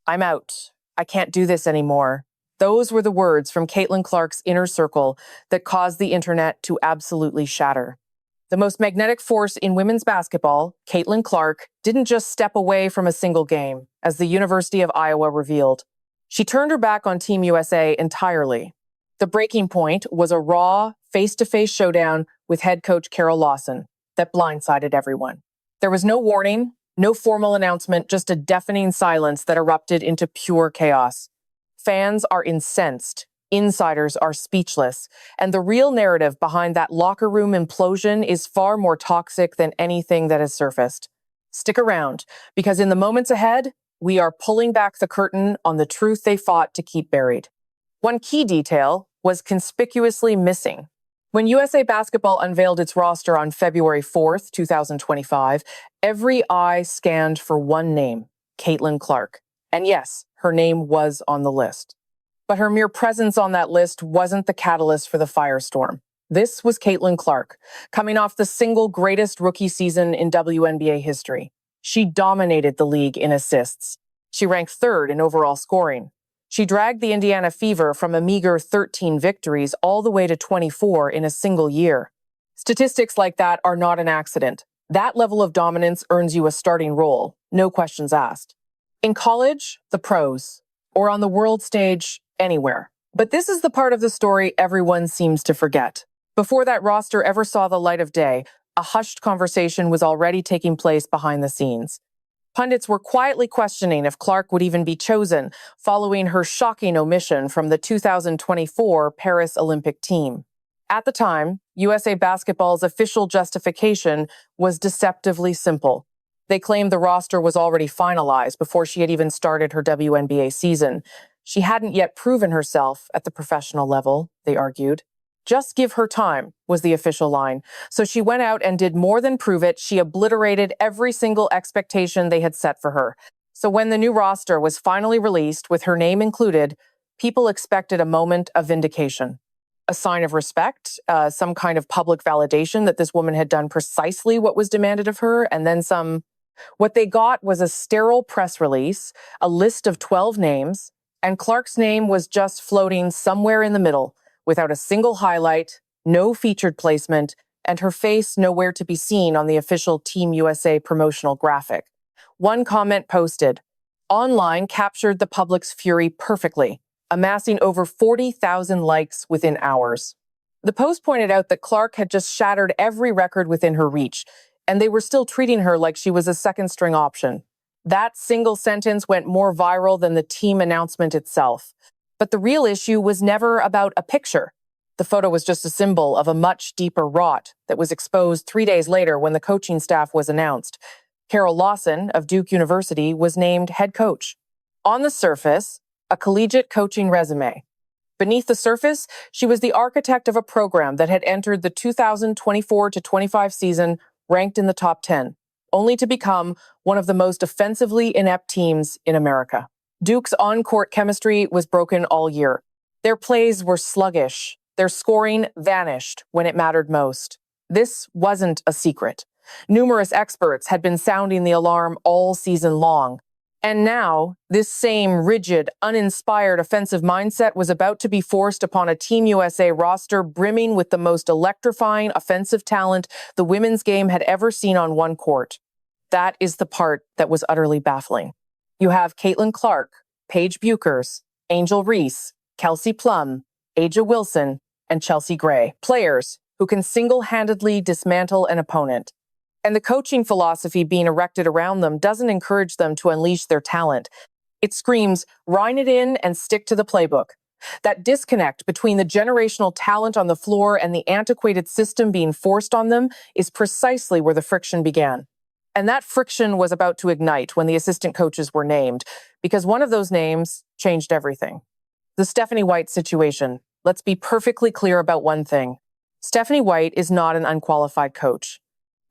I'm out. I can't do this anymore. Those were the words from Caitlin Clark's inner circle that caused the internet to absolutely shatter. The most magnetic force in women's basketball, Caitlin Clark, didn't just step away from a single game, as the University of Iowa revealed. She turned her back on Team USA entirely. The breaking point was a raw, face-to-face showdown with head coach Carol Lawson that blindsided everyone. There was no warning, no formal announcement, just a deafening silence that erupted into pure chaos. Fans are incensed. Insiders are speechless, and the real narrative behind that locker room implosion is far more toxic than anything that has surfaced. Stick around, because in the moments ahead, we are pulling back the curtain on the truth they fought to keep buried. One key detail was conspicuously missing. When USA Basketball unveiled its roster on February 4th, 2025, every eye scanned for one name, Caitlin Clark. And yes, her name was on the list. But her mere presence on that list wasn't the catalyst for the firestorm. This was Caitlin Clark, coming off the single greatest rookie season in WNBA history. She dominated the league in assists. She ranked third in overall scoring. She dragged the Indiana Fever from a meager 13 victories all the way to 24 in a single year. Statistics like that are not an accident. That level of dominance earns you a starting role, no questions asked. In college, the pros, or on the world stage, anywhere. But this is the part of the story everyone seems to forget. Before that roster ever saw the light of day, a hushed conversation was already taking place behind the scenes. Pundits were quietly questioning if Clark would even be chosen, following her shocking omission from the 2024 Paris Olympic team. At the time, USA Basketball's official justification was deceptively simple. They claimed the roster was already finalized before she had even started her WNBA season. She hadn't yet proven herself at the professional level, they argued. Just give her time, was the official line. So she went out and did more than prove it. She obliterated every single expectation they had set for her. So when the new roster was finally released, with her name included, people expected a moment of vindication. A sign of respect, some kind of public validation that this woman had done precisely what was demanded of her, and then some. What they got was a sterile press release, a list of 12 names, and Clark's name was just floating somewhere in the middle, without a single highlight, no featured placement, and her face nowhere to be seen on the official Team USA promotional graphic. One comment posted, "Online captured the public's fury perfectly, amassing over 40,000 likes within hours." The post pointed out that Clark had just shattered every record within her reach, and they were still treating her like she was a second-string option. That single sentence went more viral than the team announcement itself. But the real issue was never about a picture. The photo was just a symbol of a much deeper rot that was exposed 3 days later when the coaching staff was announced. Carol Lawson of Duke University was named head coach. On the surface, a collegiate coaching resume. Beneath the surface, she was the architect of a program that had entered the 2024-25 season ranked in the top 10, only to become one of the most offensively inept teams in America. Duke's on-court chemistry was broken all year. Their plays were sluggish. Their scoring vanished when it mattered most. This wasn't a secret. Numerous experts had been sounding the alarm all season long. And now, this same rigid, uninspired offensive mindset was about to be forced upon a Team USA roster brimming with the most electrifying offensive talent the women's game had ever seen on one court. That is the part that was utterly baffling. You have Caitlin Clark, Paige Buchers, Angel Reese, Kelsey Plum, Aja Wilson, and Chelsea Gray, players who can single-handedly dismantle an opponent. And the coaching philosophy being erected around them doesn't encourage them to unleash their talent. It screams, rein it in and stick to the playbook. That disconnect between the generational talent on the floor and the antiquated system being forced on them is precisely where the friction began. And that friction was about to ignite when the assistant coaches were named, because one of those names changed everything. The Stephanie White situation. Let's be perfectly clear about one thing. Stephanie White is not an unqualified coach.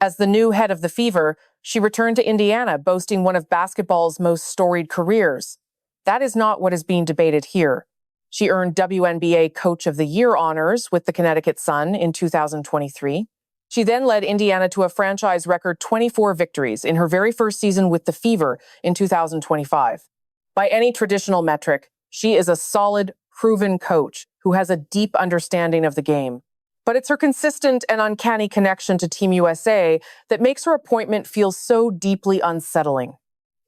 As the new head of the Fever, she returned to Indiana, boasting one of basketball's most storied careers. That is not what is being debated here. She earned WNBA Coach of the Year honors with the Connecticut Sun in 2023. She then led Indiana to a franchise record 24 victories in her very first season with the Fever in 2025. By any traditional metric, she is a solid, proven coach who has a deep understanding of the game. But it's her consistent and uncanny connection to Team USA that makes her appointment feel so deeply unsettling.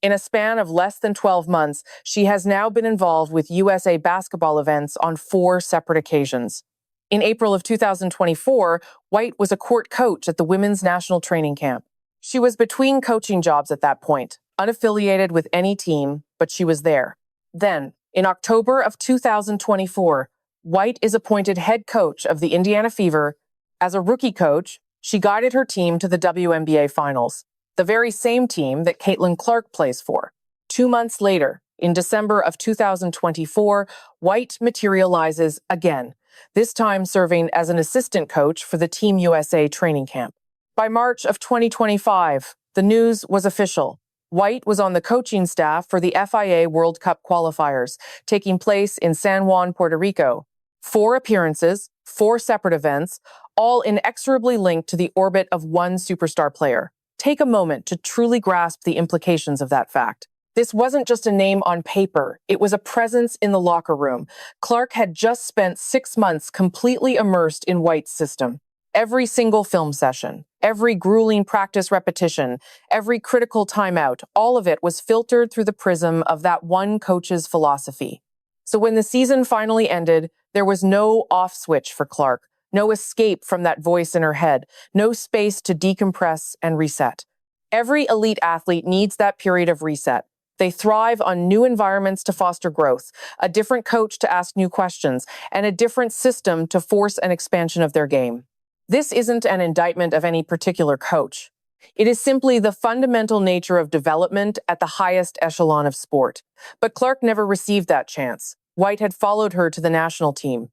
In a span of less than 12 months, she has now been involved with USA basketball events on 4 separate occasions. In April of 2024, White was a court coach at the women's national training camp. She was between coaching jobs at that point, unaffiliated with any team, but she was there. Then, in October of 2024, White is appointed head coach of the Indiana Fever. As a rookie coach, she guided her team to the WNBA Finals, the very same team that Caitlin Clark plays for. 2 months later, in December of 2024, White materializes again, this time serving as an assistant coach for the Team USA training camp. By March of 2025, the news was official. White was on the coaching staff for the FIA World Cup qualifiers, taking place in San Juan, Puerto Rico. 4 appearances, 4 separate events, all inexorably linked to the orbit of one superstar player. Take a moment to truly grasp the implications of that fact. This wasn't just a name on paper, it was a presence in the locker room. Clark had just spent 6 months completely immersed in White's system. Every single film session, every grueling practice repetition, every critical timeout, all of it was filtered through the prism of that one coach's philosophy. So when the season finally ended, there was no off switch for Clark, no escape from that voice in her head, no space to decompress and reset. Every elite athlete needs that period of reset. They thrive on new environments to foster growth, a different coach to ask new questions, and a different system to force an expansion of their game. This isn't an indictment of any particular coach. It is simply the fundamental nature of development at the highest echelon of sport. But Clark never received that chance. White had followed her to the national team.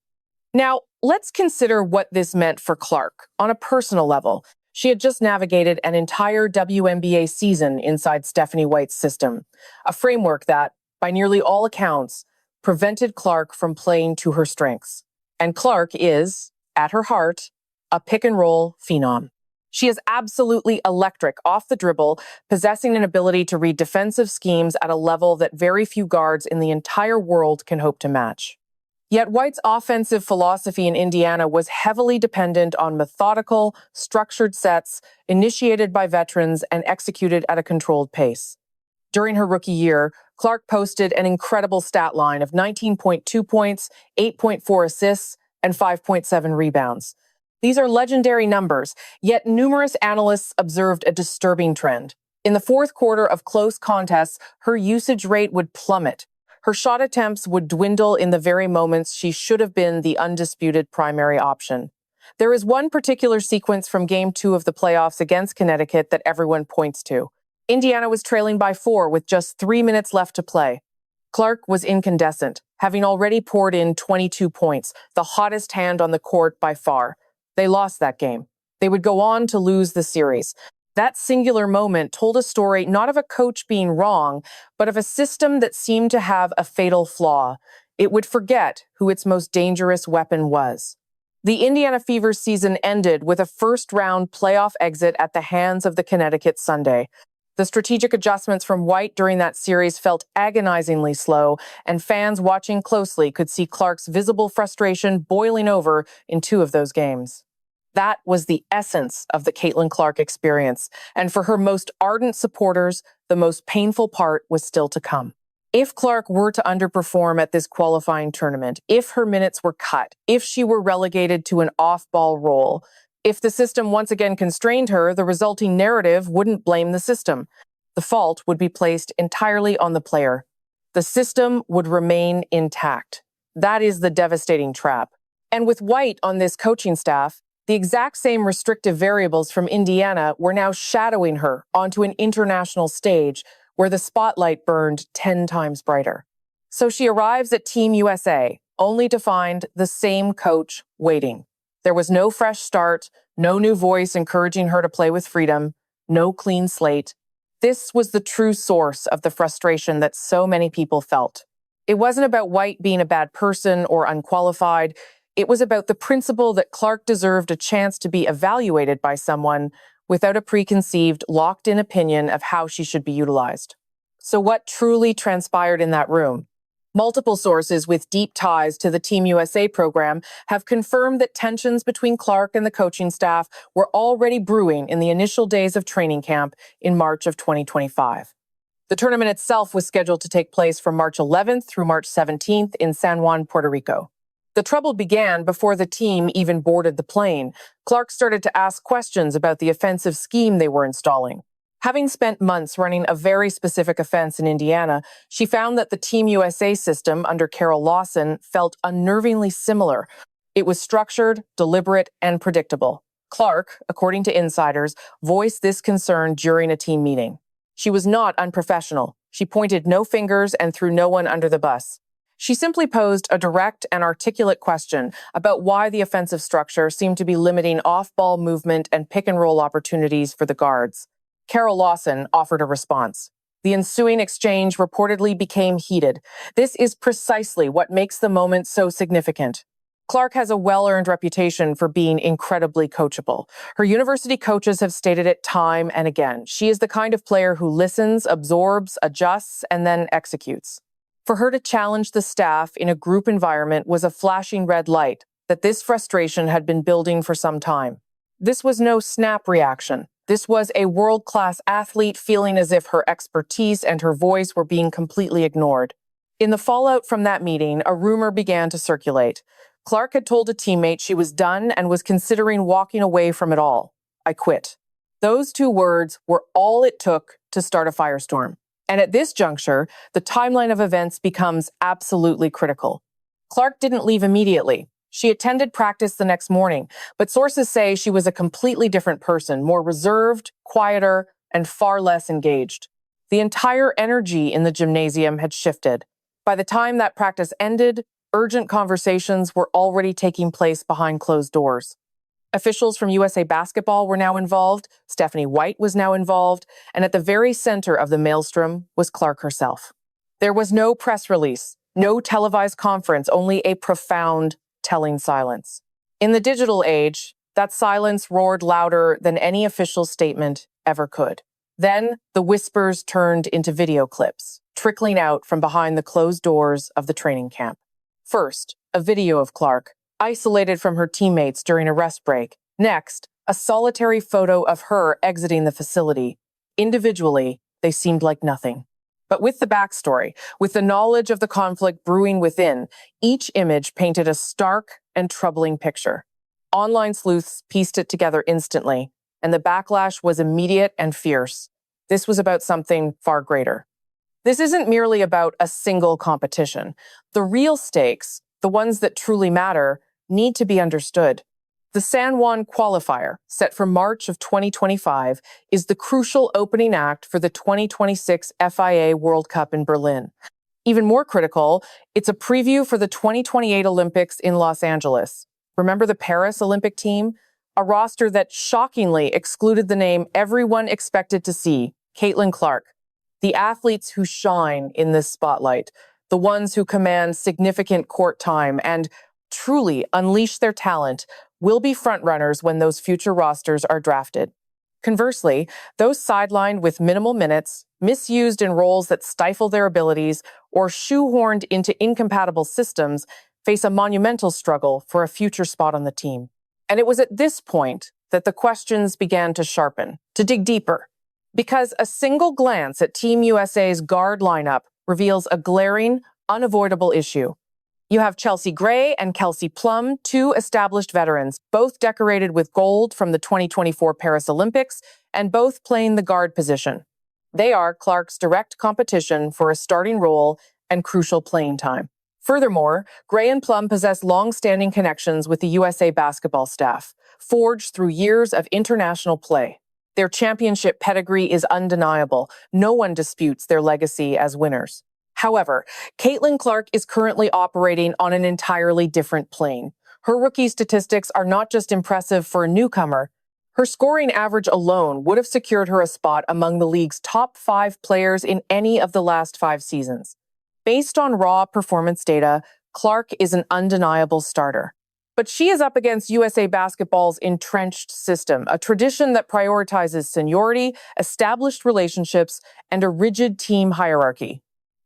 Now, let's consider what this meant for Clark on a personal level. She had just navigated an entire WNBA season inside Stephanie White's system, a framework that, by nearly all accounts, prevented Clark from playing to her strengths. And Clark is, at her heart, a pick-and-roll phenom. She is absolutely electric off the dribble, possessing an ability to read defensive schemes at a level that very few guards in the entire world can hope to match. Yet White's offensive philosophy in Indiana was heavily dependent on methodical, structured sets initiated by veterans and executed at a controlled pace. During her rookie year, Clark posted an incredible stat line of 19.2 points, 8.4 assists, and 5.7 rebounds. These are legendary numbers, yet numerous analysts observed a disturbing trend. In the fourth quarter of close contests, her usage rate would plummet. Her shot attempts would dwindle in the very moments she should have been the undisputed primary option. There is one particular sequence from Game 2 of the playoffs against Connecticut that everyone points to. Indiana was trailing by 4 with just 3 minutes left to play. Clark was incandescent, having already poured in 22 points, the hottest hand on the court by far. They lost that game. They would go on to lose the series. That singular moment told a story not of a coach being wrong, but of a system that seemed to have a fatal flaw. It would forget who its most dangerous weapon was. The Indiana Fever season ended with a first-round playoff exit at the hands of the Connecticut Sunday. The strategic adjustments from White during that series felt agonizingly slow, and fans watching closely could see Clark's visible frustration boiling over in 2 of those games. That was the essence of the Caitlin Clark experience, and for her most ardent supporters, the most painful part was still to come. If Clark were to underperform at this qualifying tournament, if her minutes were cut, if she were relegated to an off-ball role, if the system once again constrained her, the resulting narrative wouldn't blame the system. The fault would be placed entirely on the player. The system would remain intact. That is the devastating trap. And with White on this coaching staff, the exact same restrictive variables from Indiana were now shadowing her onto an international stage where the spotlight burned 10 times brighter. So she arrives at Team USA, only to find the same coach waiting. There was no fresh start, no new voice encouraging her to play with freedom, no clean slate. This was the true source of the frustration that so many people felt. It wasn't about White being a bad person or unqualified. It was about the principle that Clark deserved a chance to be evaluated by someone without a preconceived, locked-in opinion of how she should be utilized. So what truly transpired in that room? Multiple sources with deep ties to the Team USA program have confirmed that tensions between Clark and the coaching staff were already brewing in the initial days of training camp in March of 2025. The tournament itself was scheduled to take place from March 11th through March 17th in San Juan, Puerto Rico. The trouble began before the team even boarded the plane. Clark started to ask questions about the offensive scheme they were installing. Having spent months running a very specific offense in Indiana, she found that the Team USA system under Carol Lawson felt unnervingly similar. It was structured, deliberate, and predictable. Clark, according to insiders, voiced this concern during a team meeting. She was not unprofessional. She pointed no fingers and threw no one under the bus. She simply posed a direct and articulate question about why the offensive structure seemed to be limiting off-ball movement and pick-and-roll opportunities for the guards. Carol Lawson offered a response. The ensuing exchange reportedly became heated. This is precisely what makes the moment so significant. Clark has a well-earned reputation for being incredibly coachable. Her university coaches have stated it time and again. She is the kind of player who listens, absorbs, adjusts, and then executes. For her to challenge the staff in a group environment was a flashing red light that this frustration had been building for some time. This was no snap reaction. This was a world-class athlete feeling as if her expertise and her voice were being completely ignored. In the fallout from that meeting, a rumor began to circulate. Clark had told a teammate she was done and was considering walking away from it all. "I quit." Those two words were all it took to start a firestorm. And at this juncture, the timeline of events becomes absolutely critical. Clark didn't leave immediately. She attended practice the next morning, but sources say she was a completely different person, more reserved, quieter, and far less engaged. The entire energy in the gymnasium had shifted. By the time that practice ended, urgent conversations were already taking place behind closed doors. Officials from USA Basketball were now involved, Stephanie White was now involved, and at the very center of the maelstrom was Clark herself. There was no press release, no televised conference, only a profound, telling silence. In the digital age, that silence roared louder than any official statement ever could. Then, the whispers turned into video clips, trickling out from behind the closed doors of the training camp. First, a video of Clark, isolated from her teammates during a rest break. Next, a solitary photo of her exiting the facility. Individually, they seemed like nothing. But with the backstory, with the knowledge of the conflict brewing within, each image painted a stark and troubling picture. Online sleuths pieced it together instantly, and the backlash was immediate and fierce. This was about something far greater. This isn't merely about a single competition. The real stakes, the ones that truly matter, need to be understood. The San Juan qualifier, set for March of 2025, is the crucial opening act for the 2026 FIA World Cup in Berlin. Even more critical, it's a preview for the 2028 Olympics in Los Angeles. Remember the Paris Olympic team? A roster that shockingly excluded the name everyone expected to see, Caitlin Clark. The athletes who shine in this spotlight, the ones who command significant court time and truly unleash their talent, will be frontrunners when those future rosters are drafted. Conversely, those sidelined with minimal minutes, misused in roles that stifle their abilities, or shoehorned into incompatible systems, face a monumental struggle for a future spot on the team. And it was at this point that the questions began to sharpen, to dig deeper. Because a single glance at Team USA's guard lineup reveals a glaring, unavoidable issue. You have Chelsea Gray and Kelsey Plum, two established veterans, both decorated with gold from the 2024 Paris Olympics, and both playing the guard position. They are Clark's direct competition for a starting role and crucial playing time. Furthermore, Gray and Plum possess long-standing connections with the USA basketball staff, forged through years of international play. Their championship pedigree is undeniable. No one disputes their legacy as winners. However, Caitlin Clark is currently operating on an entirely different plane. Her rookie statistics are not just impressive for a newcomer. Her scoring average alone would have secured her a spot among the league's top 5 players in any of the last 5 seasons. Based on raw performance data, Clark is an undeniable starter. But she is up against USA Basketball's entrenched system, a tradition that prioritizes seniority, established relationships, and a rigid team hierarchy.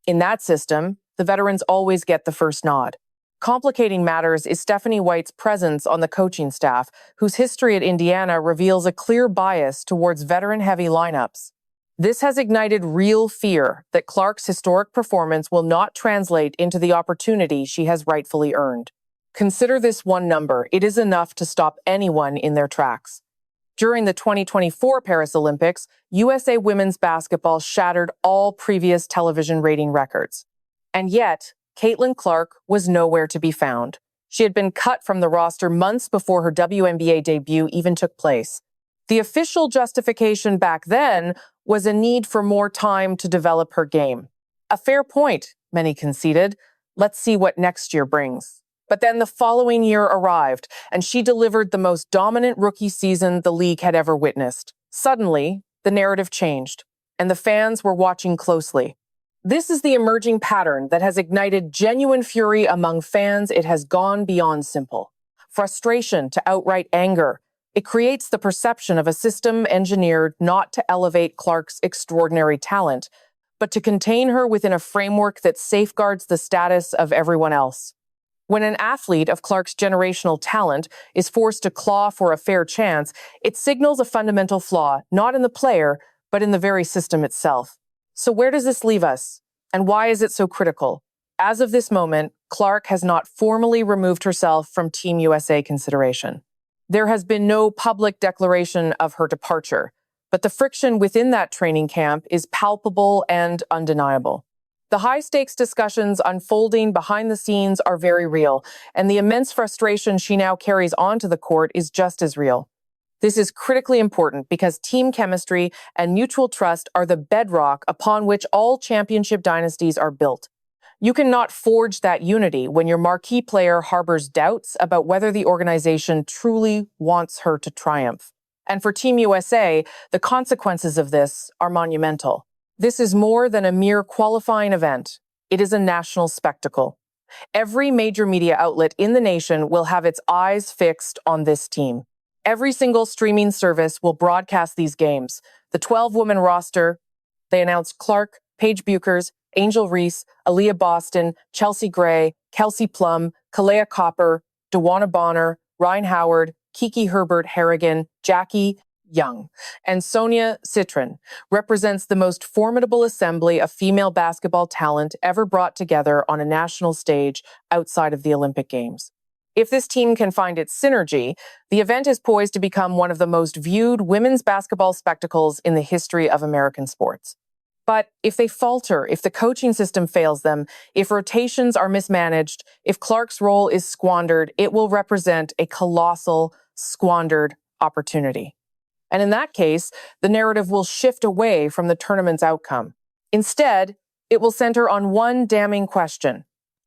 In that system, the veterans always get the first nod. Complicating matters is Stephanie White's presence on the coaching staff, whose history at Indiana reveals a clear bias towards veteran-heavy lineups. This has ignited real fear that Clark's historic performance will not translate into the opportunity she has rightfully earned. Consider this one number. It is enough to stop anyone in their tracks. During the 2024 Paris Olympics, USA women's basketball shattered all previous television rating records. And yet, Caitlin Clark was nowhere to be found. She had been cut from the roster months before her WNBA debut even took place. The official justification back then was a need for more time to develop her game. A fair point, many conceded. Let's see what next year brings. But then the following year arrived, and she delivered the most dominant rookie season the league had ever witnessed. Suddenly, the narrative changed, and the fans were watching closely. This is the emerging pattern that has ignited genuine fury among fans. It has gone beyond simple frustration to outright anger. It creates the perception of a system engineered not to elevate Clark's extraordinary talent, but to contain her within a framework that safeguards the status of everyone else. When an athlete of Clark's generational talent is forced to claw for a fair chance, it signals a fundamental flaw, not in the player, but in the very system itself. So where does this leave us? And why is it so critical? As of this moment, Clark has not formally removed herself from Team USA consideration. There has been no public declaration of her departure, but the friction within that training camp is palpable and undeniable. The high-stakes discussions unfolding behind the scenes are very real, and the immense frustration she now carries onto the court is just as real. This is critically important because team chemistry and mutual trust are the bedrock upon which all championship dynasties are built. You cannot forge that unity when your marquee player harbors doubts about whether the organization truly wants her to triumph. And for Team USA, the consequences of this are monumental. This is more than a mere qualifying event. It is a national spectacle. Every major media outlet in the nation will have its eyes fixed on this team. Every single streaming service will broadcast these games. The 12-woman roster, they announced Clark, Paige Buchers, Angel Reese, Aaliyah Boston, Chelsea Gray, Kelsey Plum, Kalea Copper, DeWanna Bonner, Ryan Howard, Kiki Herbert Harrigan, Jackie Young, and Sonia Citron represents the most formidable assembly of female basketball talent ever brought together on a national stage outside of the Olympic Games. If this team can find its synergy, the event is poised to become one of the most viewed women's basketball spectacles in the history of American sports. But if they falter, if the coaching system fails them, if rotations are mismanaged, if Clark's role is squandered, it will represent a colossal, squandered opportunity. And in that case, the narrative will shift away from the tournament's outcome. Instead, it will center on one damning question.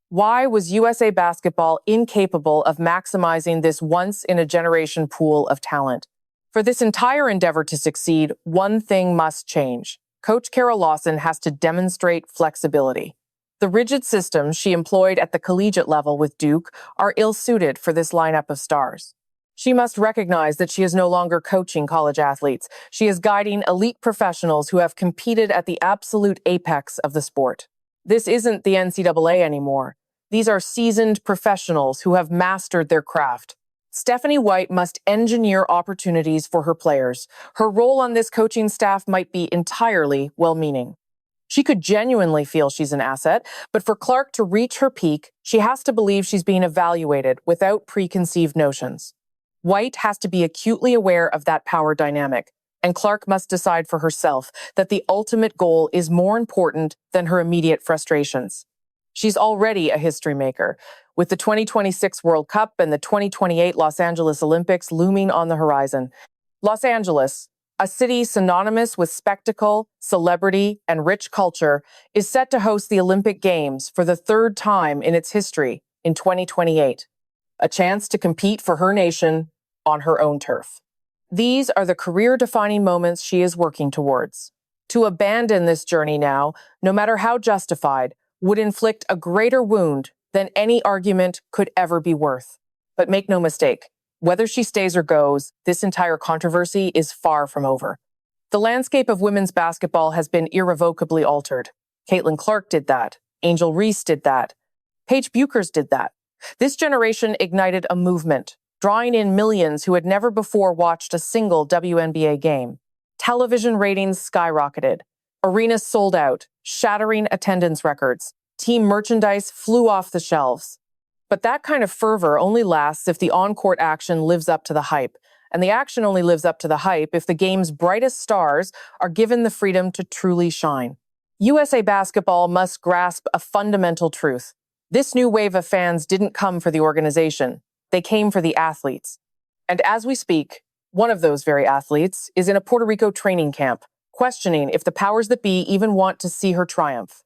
Why was USA Basketball incapable of maximizing this once-in-a-generation pool of talent? For this entire endeavor to succeed, one thing must change. Coach Carol Lawson has to demonstrate flexibility. The rigid systems she employed at the collegiate level with Duke are ill-suited for this lineup of stars. She must recognize that she is no longer coaching college athletes. She is guiding elite professionals who have competed at the absolute apex of the sport. This isn't the NCAA anymore. These are seasoned professionals who have mastered their craft. Stephanie White must engineer opportunities for her players. Her role on this coaching staff might be entirely well-meaning. She could genuinely feel she's an asset, but for Clark to reach her peak, she has to believe she's being evaluated without preconceived notions. White has to be acutely aware of that power dynamic, and Clark must decide for herself that the ultimate goal is more important than her immediate frustrations. She's already a history maker, with the 2026 World Cup and the 2028 Los Angeles Olympics looming on the horizon. Los Angeles, a city synonymous with spectacle, celebrity, and rich culture, is set to host the Olympic Games for the third time in its history in 2028. A chance to compete for her nation on her own turf. These are the career-defining moments she is working towards. To abandon this journey now, no matter how justified, would inflict a greater wound than any argument could ever be worth. But make no mistake, whether she stays or goes, this entire controversy is far from over. The landscape of women's basketball has been irrevocably altered. Caitlin Clark did that. Angel Reese did that. Paige Buchers did that. This generation ignited a movement, drawing in millions who had never before watched a single WNBA game. Television ratings skyrocketed. Arenas sold out, shattering attendance records. Team merchandise flew off the shelves. But that kind of fervor only lasts if the on-court action lives up to the hype. And the action only lives up to the hype if the game's brightest stars are given the freedom to truly shine. USA Basketball must grasp a fundamental truth. This new wave of fans didn't come for the organization. They came for the athletes. And as we speak, one of those very athletes is in a Puerto Rico training camp, questioning if the powers that be even want to see her triumph.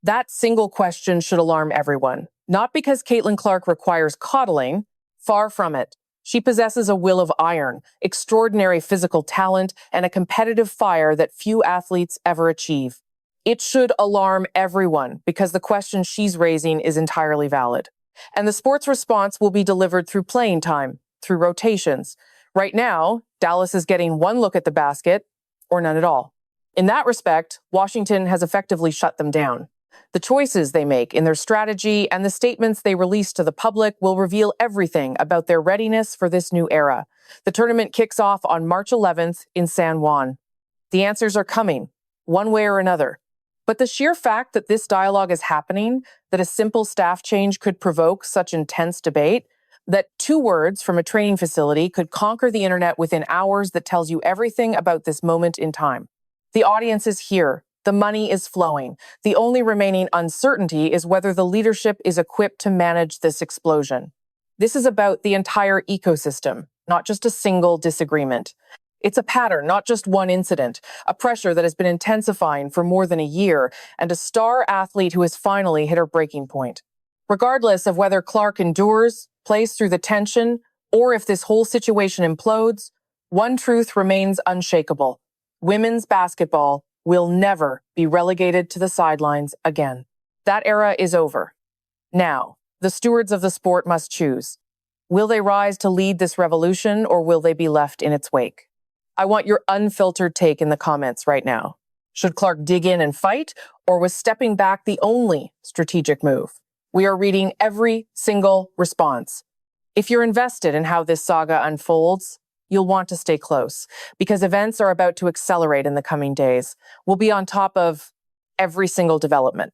That single question should alarm everyone, not because Caitlin Clark requires coddling, far from it. She possesses a will of iron, extraordinary physical talent, and a competitive fire that few athletes ever achieve. It should alarm everyone because the question she's raising is entirely valid. And the sports response will be delivered through playing time, through rotations. Right now, Dallas is getting one look at the basket or none at all. In that respect, Washington has effectively shut them down. The choices they make in their strategy and the statements they release to the public will reveal everything about their readiness for this new era. The tournament kicks off on March 11th in San Juan. The answers are coming, one way or another. But the sheer fact that this dialogue is happening, that a simple staff change could provoke such intense debate, that 2 words from a training facility could conquer the internet within hours, that tells you everything about this moment in time. The audience is here. The money is flowing. The only remaining uncertainty is whether the leadership is equipped to manage this explosion. This is about the entire ecosystem, not just a single disagreement. It's a pattern, not just one incident, a pressure that has been intensifying for more than a year, and a star athlete who has finally hit her breaking point. Regardless of whether Clark endures, plays through the tension, or if this whole situation implodes, one truth remains unshakable. Women's basketball will never be relegated to the sidelines again. That era is over. Now, the stewards of the sport must choose. Will they rise to lead this revolution, or will they be left in its wake? I want your unfiltered take in the comments right now. Should Clark dig in and fight, or was stepping back the only strategic move? We are reading every single response. If you're invested in how this saga unfolds, you'll want to stay close, because events are about to accelerate in the coming days. We'll be on top of every single development.